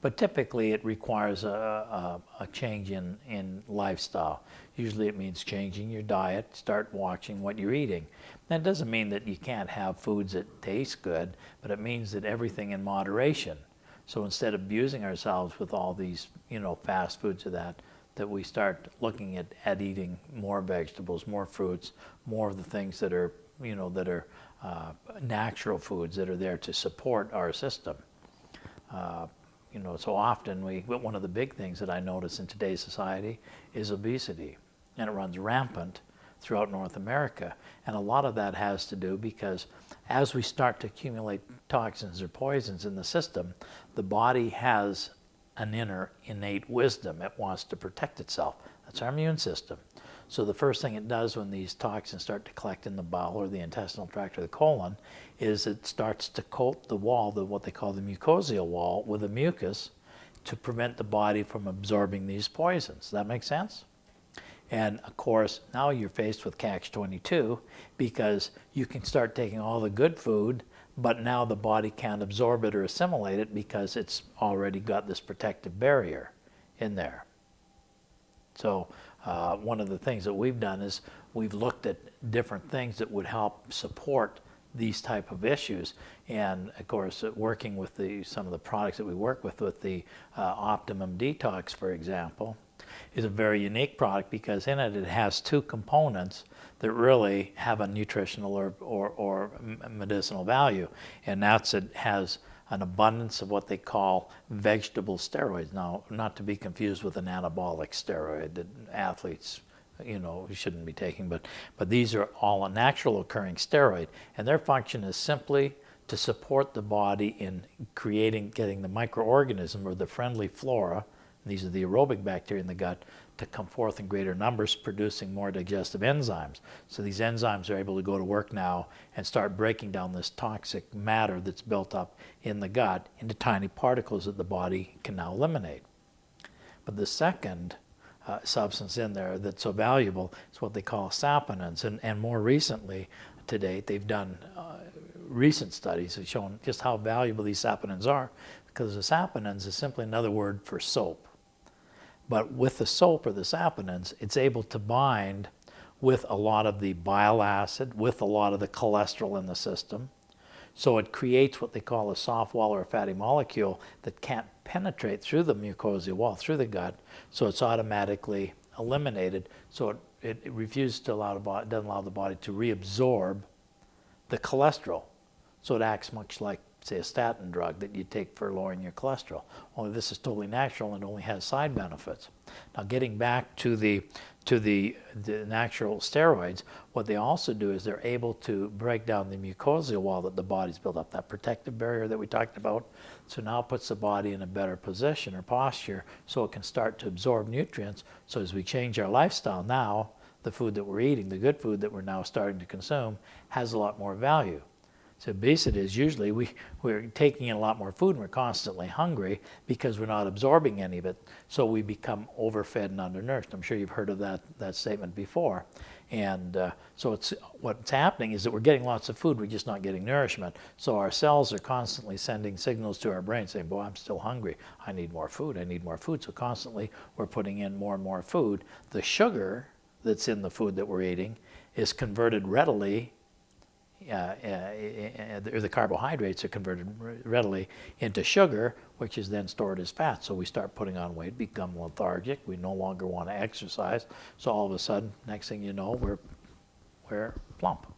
But typically it requires a change in lifestyle. Usually it means changing your diet, start watching what you're eating. That doesn't mean that you can't have foods that taste good, but it means that everything in moderation. So instead of abusing ourselves with all these, fast foods of that we start looking at eating more vegetables, more fruits, more of the things that are, natural foods that are there to support our system. So often one of the big things that I notice in today's society is obesity, and it runs rampant throughout North America. And a lot of that has to do because as we start to accumulate toxins or poisons in the system, the body has an innate wisdom. It wants to protect itself. That's our immune system. So the first thing it does when these toxins start to collect in the bowel or the intestinal tract or the colon is it starts to coat the wall, what they call the mucosal wall, with a mucus to prevent the body from absorbing these poisons. Does that make sense? And of course, now you're faced with catch-22 because you can start taking all the good food, but now the body can't absorb it or assimilate it because it's already got this protective barrier in there. So one of the things that we've done is we've looked at different things that would help support these type of issues. And of course, working with some of the products that we work with the Optimum Detox, for example, is a very unique product because in it has two components that really have a nutritional or medicinal value. And that's it has an abundance of what they call vegetable steroids. Now, not to be confused with an anabolic steroid that athletes, shouldn't be taking, but these are all a natural occurring steroid, and their function is simply to support the body in getting the microorganism or the friendly flora, these are the aerobic bacteria in the gut, to come forth in greater numbers, producing more digestive enzymes. So these enzymes are able to go to work now and start breaking down this toxic matter that's built up in the gut into tiny particles that the body can now eliminate. But the second substance in there that's so valuable is what they call saponins. And more recently, to date, they've done recent studies have shown just how valuable these saponins are, because the saponins is simply another word for soap. But with the soap or the saponins, it's able to bind with a lot of the bile acid, with a lot of the cholesterol in the system. So it creates what they call a soft wall or a fatty molecule that can't penetrate through the mucosal wall, through the gut, so it's automatically eliminated. So it refuses to doesn't allow the body to reabsorb the cholesterol. So it acts much like, say, a statin drug that you take for lowering your cholesterol. Only this is totally natural and only has side benefits. Now, getting back to the natural steroids, what they also do is they're able to break down the mucosal wall that the body's built up, that protective barrier that we talked about. So now it puts the body in a better position or posture so it can start to absorb nutrients. So as we change our lifestyle now, the food that we're eating, the good food that we're now starting to consume, has a lot more value. So obesity is usually we're taking in a lot more food and we're constantly hungry because we're not absorbing any of it. So we become overfed and undernourished. I'm sure you've heard of that statement before. And so what's happening is that we're getting lots of food, we're just not getting nourishment. So our cells are constantly sending signals to our brain saying, boy, I'm still hungry. I need more food. I need more food. So constantly we're putting in more and more food. The sugar that's in the food that we're eating is converted readily the carbohydrates are converted readily into sugar, which is then stored as fat. So we start putting on weight, become lethargic. We no longer want to exercise. So all of a sudden, next thing you know, we're plump.